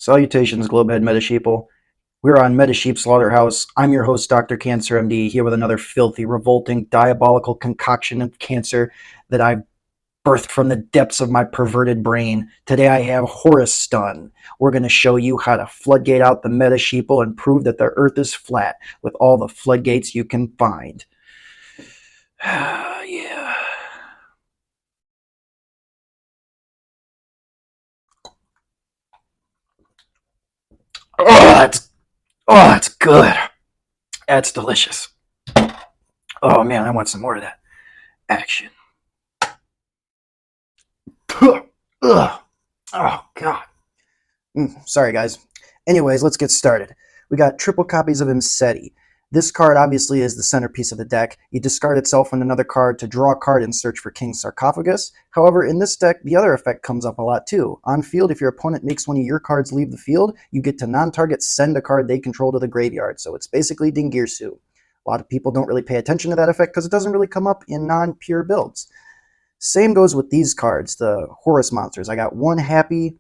Salutations, Globehead Metasheeple. We're on Metasheep Slaughterhouse. I'm your host, Dr. Cancer MD, here with another filthy, revolting, diabolical concoction of cancer that I've birthed from the depths of my perverted brain. Today I have Horus Stun. We're going to show you how to floodgate out the Metasheeple and prove that the Earth is flat with all the floodgates you can find. Yeah. That's good. That's delicious. Oh man, I want some more of that action. Ugh. Oh god. Sorry guys. Anyways, let's get started. We got triple copies of Imseti. This card obviously is the centerpiece of the deck. You discard itself and another card to draw a card and search for King Sarcophagus. However, in this deck, the other effect comes up a lot too. On field, if your opponent makes one of your cards leave the field, you get to non-target send a card they control to the graveyard. So it's basically Dingirsu. A lot of people don't really pay attention to that effect because it doesn't really come up in non-pure builds. Same goes with these cards, the Horus monsters. I got one Happy,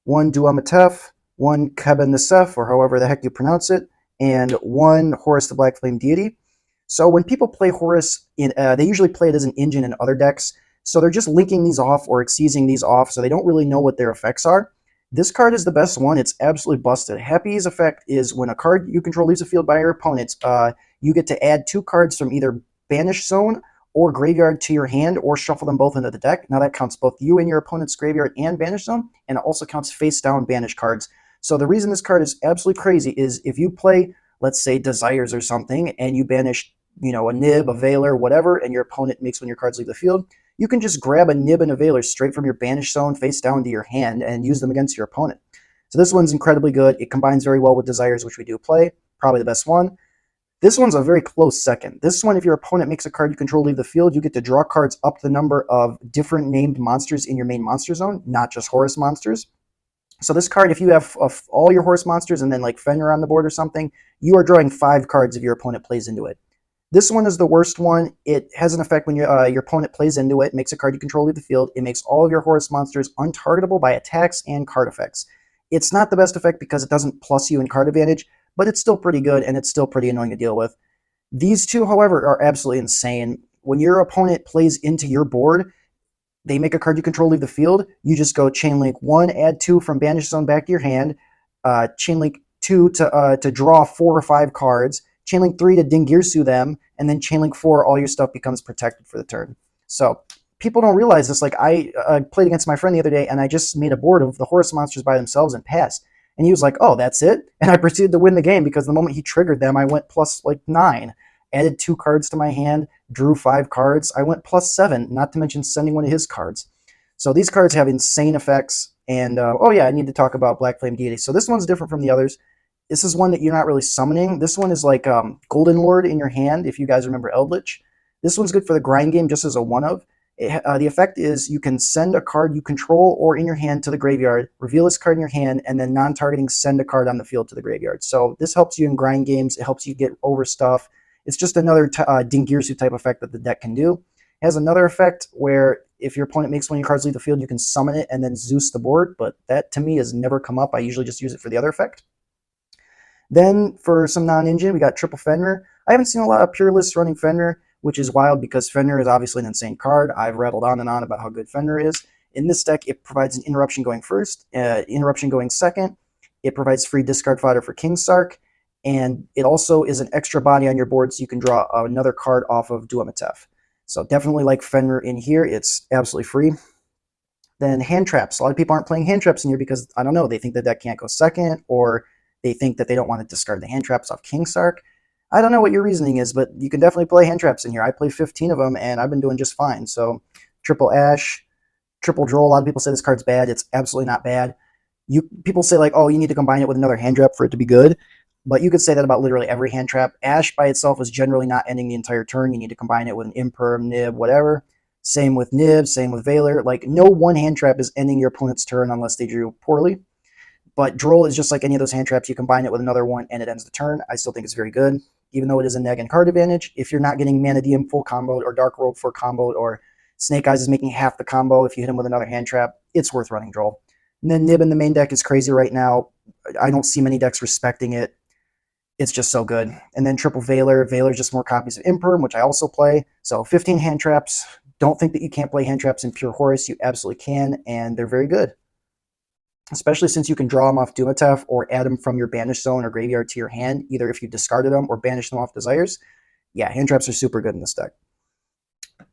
one Duamatef, one Kebenesef, or however the heck you pronounce it, and one Horus the Black Flame Deity. So when people play Horus, they usually play it as an engine in other decks, so they're just linking these off or exceeding these off, so they don't really know what their effects are. This card is the best one. It's absolutely busted. Happy's effect is when a card you control leaves the field by your opponent, you get to add 2 cards from either Banish Zone or Graveyard to your hand, or shuffle them both into the deck. Now that counts both you and your opponent's Graveyard and Banish Zone, and it also counts face-down Banish cards. So the reason this card is absolutely crazy is if you play, let's say, Desires or something, and you banish, a Nib, a Veiler, whatever, and your opponent makes one of your cards leave the field, you can just grab a Nib and a Veiler straight from your Banish Zone face down to your hand and use them against your opponent. So this one's incredibly good. It combines very well with Desires, which we do play. Probably the best one. This one's a very close second. This one, if your opponent makes a card you control leave the field, you get to draw cards up the number of different named monsters in your main monster zone, not just Horus monsters. So this card, if you have all your Horus monsters and then like Fenrir on the board or something, you are drawing 5 cards if your opponent plays into it. This one is the worst one. It has an effect when your opponent plays into it, makes a card you control leave the field. It makes all of your Horus monsters untargetable by attacks and card effects. It's not the best effect because it doesn't plus you in card advantage, but it's still pretty good and it's still pretty annoying to deal with. These two, however, are absolutely insane. When your opponent plays into your board, they make a card you control leave the field, you just go chain link 1, add 2 from Banish Zone back to your hand, chain link 2 to draw 4 or 5 cards, chain link 3 to Dingirsu them, and then chain link 4, all your stuff becomes protected for the turn. So people don't realize this. Like I played against my friend the other day, and I just made a board of the Horus monsters by themselves and passed. And he was like, oh, that's it? And I proceeded to win the game because the moment he triggered them, I went plus like 9. Added 2 cards to my hand, drew 5 cards. I went plus 7, not to mention sending one of his cards. So these cards have insane effects. And, oh yeah, I need to talk about Black Flame Deity. So this one's different from the others. This is one that you're not really summoning. This one is like Golden Lord in your hand, if you guys remember Eldritch. This one's good for the grind game just as a one-of. The effect is you can send a card you control or in your hand to the graveyard, reveal this card in your hand, and then non-targeting send a card on the field to the graveyard. So this helps you in grind games. It helps you get over stuff. It's just another Dingirsu type effect that the deck can do. It has another effect where if your opponent makes one of your cards leave the field, you can summon it and then Zeus the board, but that to me has never come up. I usually just use it for the other effect. Then for some non-engine, we got triple Fenrir. I haven't seen a lot of pure lists running Fenrir, which is wild because Fenrir is obviously an insane card. I've rattled on and on about how good Fenrir is. In this deck, it provides an interruption going first, interruption going second. It provides free discard fodder for King Sark, and it also is an extra body on your board so you can draw another card off of Duamatef. So definitely like Fenrir in here. It's absolutely free. Then hand traps. A lot of people aren't playing hand traps in here because, I don't know, they think the deck can't go second, or they think that they don't want to discard the hand traps off King Sark. I don't know what your reasoning is, but you can definitely play hand traps in here. I play 15 of them, and I've been doing just fine. So triple Ash, triple Droll. A lot of people say this card's bad. It's absolutely not bad. People say, like, oh, you need to combine it with another hand trap for it to be good. But you could say that about literally every hand trap. Ash by itself is generally not ending the entire turn. You need to combine it with an Imperm, Nib, whatever. Same with Nib, same with Veiler. Like, no one hand trap is ending your opponent's turn unless they drew poorly. But Droll is just like any of those hand traps. You combine it with another one, and it ends the turn. I still think it's very good, even though it is a neg and card advantage. If you're not getting Mana Diem full comboed, or Dark World full comboed, or Snake Eyes is making half the combo if you hit him with another hand trap, it's worth running Droll. And then Nib in the main deck is crazy right now. I don't see many decks respecting it. It's just so good. And then triple Valor. Valor's just more copies of Imperm, which I also play. So 15 hand traps. Don't think that you can't play hand traps in pure Horus. You absolutely can, and they're very good. Especially since you can draw them off Dumatef or add them from your Banish Zone or Graveyard to your hand, either if you discarded them or banished them off Desires. Yeah, hand traps are super good in this deck.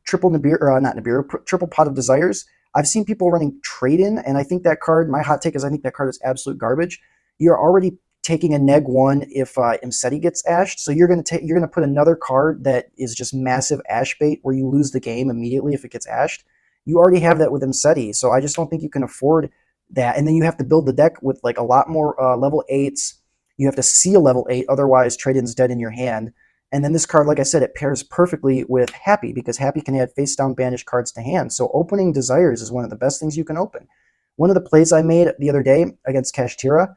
Triple Nibiru, or not Nibiru, triple Pot of Desires. I've seen people running Trade-In, and I think that card, my hot take is I think that card is absolute garbage. You're already taking a -1 if Imseti gets ashed, so you're gonna put another card that is just massive ash bait where you lose the game immediately if it gets ashed. You already have that with Imseti, so I just don't think you can afford that. And then you have to build the deck with like a lot more level 8s. You have to seal level 8, otherwise Trade-In's dead in your hand. And then this card, like I said, it pairs perfectly with Happy, because Happy can add face-down banished cards to hand. So opening Desires is one of the best things you can open. One of the plays I made the other day against Kashtira,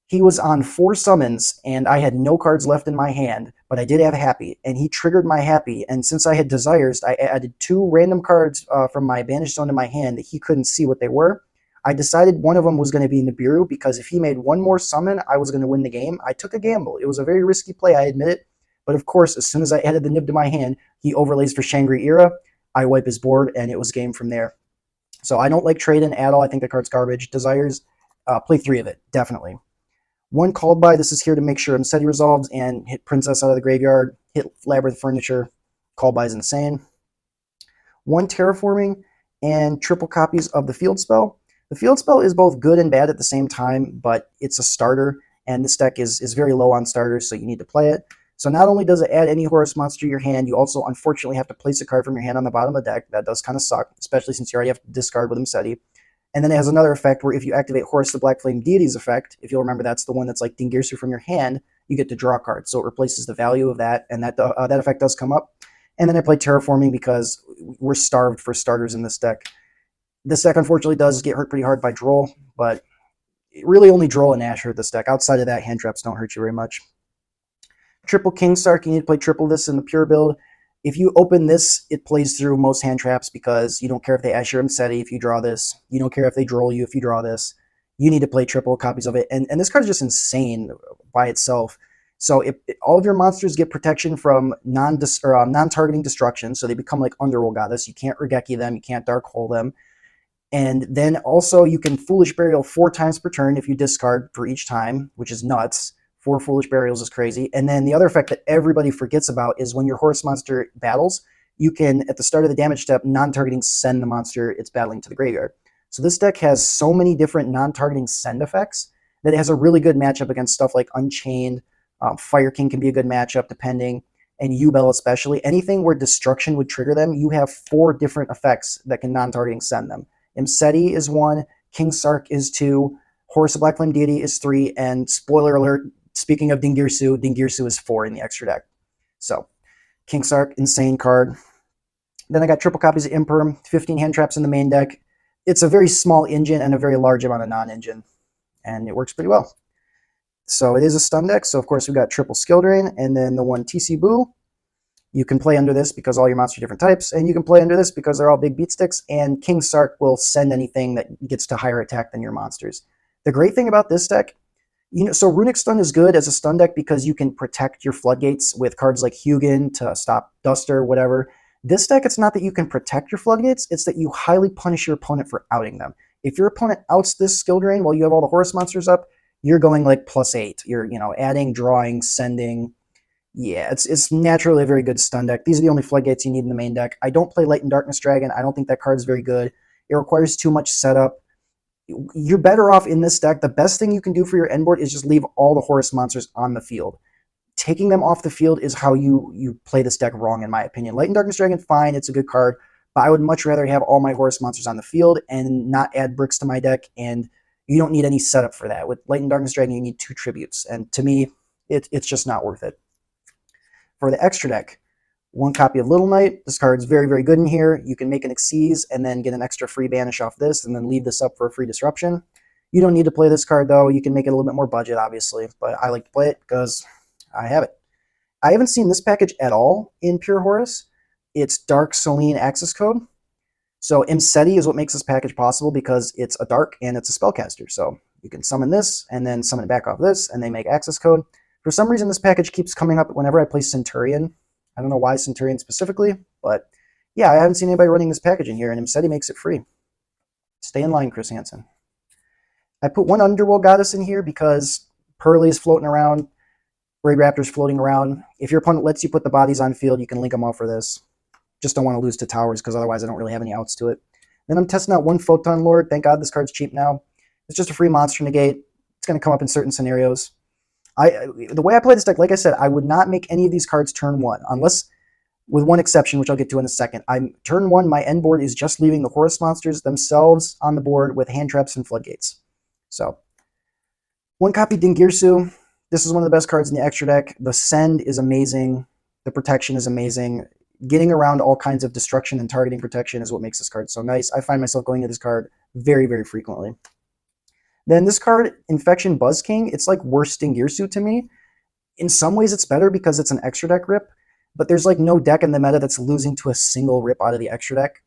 he was on 4 summons, and I had no cards left in my hand, but I did have Happy, and he triggered my Happy. And since I had Desires, I added 2 random cards from my banished zone to my hand that he couldn't see what they were. I decided one of them was going to be Nibiru, because if he made one more summon, I was going to win the game. I took a gamble. It was a very risky play, I admit it. But of course, as soon as I added the Nib to my hand, he overlays for Shangri-Ira. I wipe his board, and it was game from there. So I don't like Trade-In at all. I think the card's garbage. Desires, play 3 of it, definitely. 1 Called By. This is here to make sure Imseti resolves and hit Princess out of the graveyard, hit Labyrinth Furniture. Called By is insane. 1 Terraforming and triple copies of the Field Spell. The Field Spell is both good and bad at the same time, but it's a starter, and this deck is very low on starters, so you need to play it. So not only does it add any Horus monster to your hand, you also unfortunately have to place a card from your hand on the bottom of the deck. That does kind of suck, especially since you already have to discard with Imseti. And then it has another effect where if you activate Horus the Black Flame Deity's effect, if you'll remember, that's the one that's like Dingirsu from your hand, you get to draw cards. So it replaces the value of that, and that effect does come up. And then I play Terraforming because we're starved for starters in this deck. This deck unfortunately does get hurt pretty hard by Droll, but really only Droll and Ash hurt this deck. Outside of that, hand traps don't hurt you very much. Triple King Sark, you need to play triple this in the pure build. If you open this, it plays through most hand traps because you don't care if they ash your Imseti if you draw this. You don't care if they Droll you if you draw this. You need to play triple copies of it. And this card is just insane by itself. So all of your monsters get protection from non-targeting destruction, so they become like Underworld Goddess. You can't Regeki them, you can't Dark Hole them. And then also you can Foolish Burial 4 times per turn if you discard for each time, which is nuts. 4 Foolish Burials is crazy. And then the other effect that everybody forgets about is when your Horus monster battles, you can, at the start of the damage step, non-targeting send the monster it's battling to the graveyard. So this deck has so many different non-targeting send effects that it has a really good matchup against stuff like Unchained. Fire King can be a good matchup depending, and Yubel especially. Anything where destruction would trigger them, you have 4 different effects that can non-targeting send them. Imseti is 1, King Sark is 2, Horus the Black Flame Deity is 3, and spoiler alert, speaking of Dingirsu, Dingirsu is 4 in the extra deck. So, King Sark, insane card. Then I got triple copies of Imperm, 15 hand traps in the main deck. It's a very small engine and a very large amount of non-engine, and it works pretty well. So it is a stun deck, so of course we got triple Skill Drain, and then the 1 TC Boo. You can play under this because all your monsters are different types, and you can play under this because they're all big beat sticks, and King Sark will send anything that gets to higher attack than your monsters. The great thing about this deck, so Runic Stun is good as a stun deck because you can protect your Floodgates with cards like Hugin to stop Duster, whatever. This deck, it's not that you can protect your Floodgates, it's that you highly punish your opponent for outing them. If your opponent outs this skill drain while you have all the Horus monsters up, you're going like +8. You're, adding, drawing, sending. Yeah, it's naturally a very good stun deck. These are the only Floodgates you need in the main deck. I don't play Light and Darkness Dragon. I don't think that card is very good. It requires too much setup. You're better off in this deck. The best thing you can do for your end board is just leave all the Horus monsters on the field. Taking them off the field is how you play this deck wrong, in my opinion. Light and Darkness Dragon, fine, it's a good card, but I would much rather have all my Horus monsters on the field and not add bricks to my deck, and you don't need any setup for that. With Light and Darkness Dragon, you need 2 tributes, and to me, it's just not worth it. For the extra deck, 1 copy of Little Knight. This card's very, very good in here. You can make an Xyz and then get an extra free banish off this and then leave this up for a free disruption. You don't need to play this card, though. You can make it a little bit more budget, obviously, but I like to play it because I have it. I haven't seen this package at all in Pure Horus. It's Dark Selene Access Code. So Imseti is what makes this package possible because it's a Dark and it's a Spellcaster. So You can summon this, and then summon it back off this, and they make access code. For some reason, this package keeps coming up whenever I play Centurion. I don't know why Centurion specifically, but yeah, I haven't seen anybody running this package in here, and Imseti makes it free. Stay in line, Chris Hansen. I put one Underworld Goddess in here because Pearly is floating around, Raid Raptor's floating around. If your opponent lets you put the bodies on field, you can link them all for this. Just don't want to lose to towers because otherwise I don't really have any outs to it. Then I'm testing out one Photon Lord. Thank God this card's cheap now. It's just a free monster negate. It's going to come up in certain scenarios. The way I play this deck, like I said, I would not make any of these cards turn 1, unless, with one exception, which I'll get to in a second. Turn 1, my end board is just leaving the Horus monsters themselves on the board with hand traps and floodgates. So, one copy Dingirsu. This is one of the best cards in the extra deck. The send is amazing. The protection is amazing. Getting around all kinds of destruction and targeting protection is what makes this card so nice. I find myself going to this card very, very frequently. Then this card, Infection Buzz King, it's like worse Dingirsu to me. In some ways it's better because it's an extra deck rip, but there's like no deck in the meta that's losing to a single rip out of the extra deck.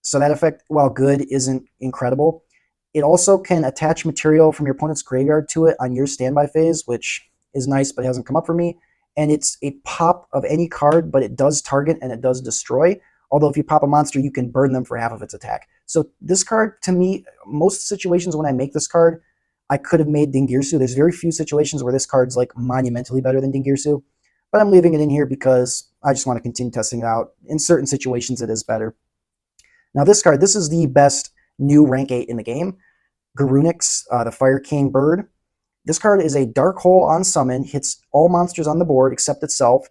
So that effect, while good, isn't incredible. It also can attach material from your opponent's graveyard to it on your standby phase, which is nice, but it hasn't come up for me. And it's a pop of any card, but it does target and it does destroy. Although if you pop a monster, you can burn them for half of its attack. So this card, to me, most situations when I make this card, I could have made Dingirsu. There's very few situations where this card's like monumentally better than Dingirsu. But I'm leaving it in here because I just want to continue testing it out. In certain situations, it is better. Now this card, this is the best new rank 8 in the game. Garunix, the Fire King bird. This card is a Dark Hole on summon, hits all monsters on the board except itself,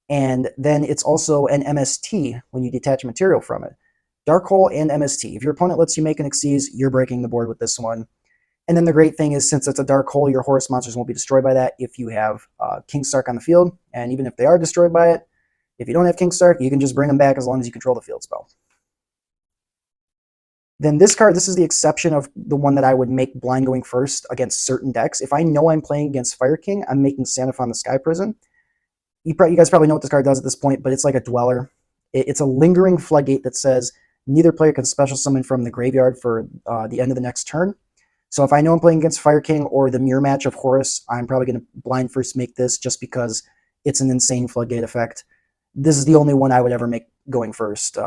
and then it's also an MST when you detach material from it. Dark Hole and MST. If your opponent lets you make an Xyz, you're breaking the board with this one. And then the great thing is, since it's a Dark Hole, your Horus monsters won't be destroyed by that if you have King Stark on the field, and even if they are destroyed by it, if you don't have King Stark, you can just bring them back as long as you control the field spell. Then this card, this is the exception of the one that I would make blind going first against certain decks. If I know I'm playing against Fire King, I'm making Sanafon the Sky Prison. You guys probably know what this card does at this point, but it's like a Dweller. It's a lingering floodgate that says neither player can special summon from the graveyard for the end of the next turn. So if I know I'm playing against Fire King or the mirror match of Horus, I'm probably going to blind first make this just because it's an insane floodgate effect. This is the only one I would ever make going first.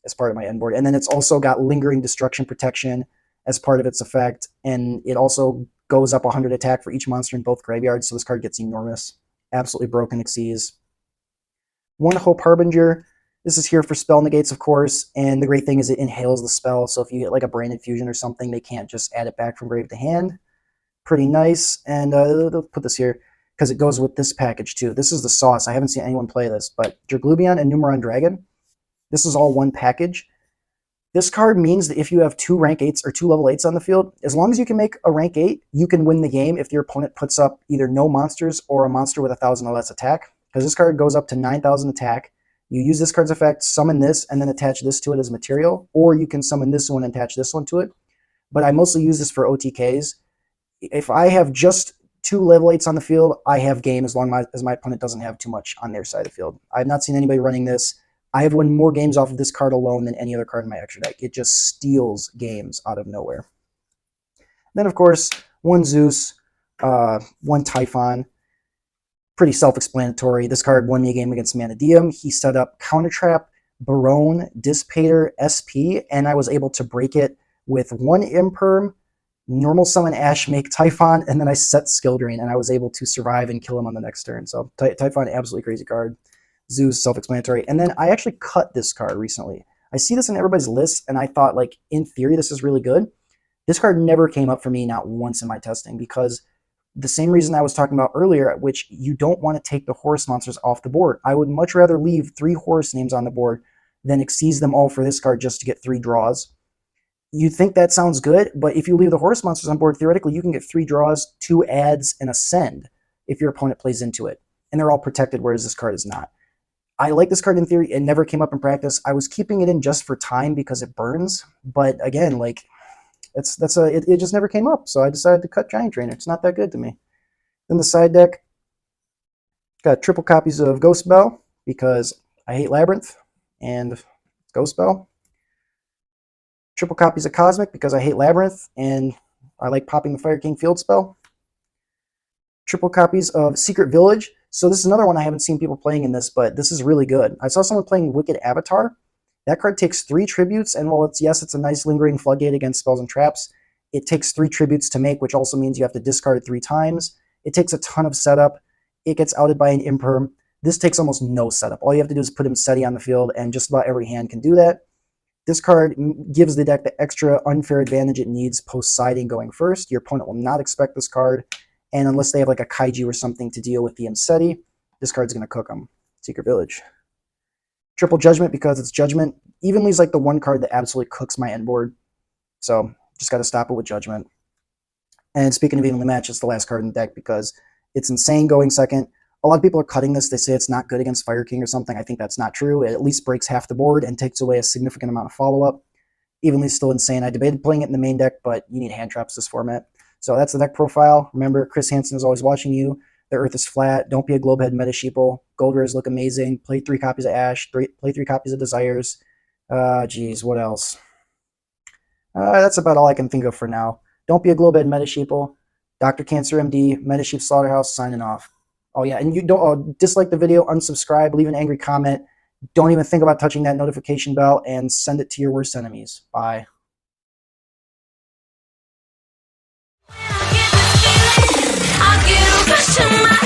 As part of my end board. And then it's also got lingering destruction protection as part of its effect, and it also goes up 100 attack for each monster in both graveyards, so this card gets enormous. Absolutely broken Xyz. One Hope Harbinger. This is here for spell negates, of course, and the great thing is it inhales the spell, so if you get like a Brain Infusion or something, they can't just add it back from grave to hand. Pretty nice, and they'll put this here because it goes with this package too. This is the sauce. I haven't seen anyone play this, but Draglubion and Numeron Dragon. This is all one package. This card means that if you have 2 rank 8s or 2 level 8s on the field, as long as you can make a rank 8, you can win the game if your opponent puts up either no monsters or a monster with 1,000 or less attack. Because this card goes up to 9,000 attack. You use this card's effect, summon this, and then attach this to it as material. Or you can summon this one and attach this one to it. But I mostly use this for OTKs. If I have just 2 level 8s on the field, I have game as long as my opponent doesn't have too much on their side of the field. I have not seen anybody running this. I have won more games off of this card alone than any other card in my extra deck. It just steals games out of nowhere. Then, of course, one Zeus, one Typhon. Pretty self-explanatory. This card won me a game against Manadium. He set up Countertrap, Barone, Dissipator, SP, and I was able to break it with one Imperm, normal summon Ash, make Typhon, and then I set Skill Drain, and I was able to survive and kill him on the next turn. So Typhon, absolutely crazy card. Zeus, self-explanatory. And then I actually cut this card recently. I see this in everybody's list, and I thought, like, in theory, this is really good. This card never came up for me, not once in my testing, because the same reason I was talking about earlier, which you don't want to take the Horus monsters off the board. I would much rather leave 3 Horus names on the board than Xyz them all for this card just to get 3 draws. You think that sounds good, but if you leave the Horus monsters on board, theoretically, you can get 3 draws, 2 adds, and a send if your opponent plays into it. And they're all protected, whereas this card is not. I like this card in theory. It never came up in practice. I was keeping it in just for time because it burns. But again, like it just never came up. So I decided to cut Giant Trainer. It's not that good to me. Then the side deck got triple copies of Ghost Bell because I hate Labyrinth and Ghost Bell. Triple copies of Cosmic because I hate Labyrinth and I like popping the Fire King field spell. Triple copies of Secret Village. So this is another one I haven't seen people playing in this, but this is really good. I saw someone playing Wicked Avatar. That card takes 3 tributes, and while it's a nice lingering floodgate against spells and traps, it takes 3 tributes to make, which also means you have to discard it 3 times. It takes a ton of setup. It gets outed by an imperm. This takes almost no setup. All you have to do is put Imseti on the field, and just about every hand can do that. This card gives the deck the extra unfair advantage it needs post-siding going first. Your opponent will not expect this card, and unless they have like a Kaiju or something to deal with the Imseti, this card's going to cook them. Secret Village. Triple Judgment, because it's Judgment. Evenly is like the one card that absolutely cooks my end board. So just got to stop it with Judgment. And speaking of evenly matched, it's the last card in the deck because it's insane going second. A lot of people are cutting this. They say it's not good against Fire King or something. I think that's not true. It at least breaks half the board and takes away a significant amount of follow-up. Evenly is still insane. I debated playing it in the main deck, but you need hand traps this format. So that's the deck profile. Remember, Chris Hansen is always watching you. The Earth is flat. Don't be a Globehead meta sheeple. Gold rares look amazing. Play 3 copies of Ash. Play 3 copies of Desires. Geez, what else? That's about all I can think of for now. Don't be a Globehead meta sheeple. Dr. Cancer MD, Meta Sheep Slaughterhouse, signing off. Oh yeah, and you don't dislike the video, unsubscribe, leave an angry comment. Don't even think about touching that notification bell, and send it to your worst enemies. Bye. I'll get a rush in my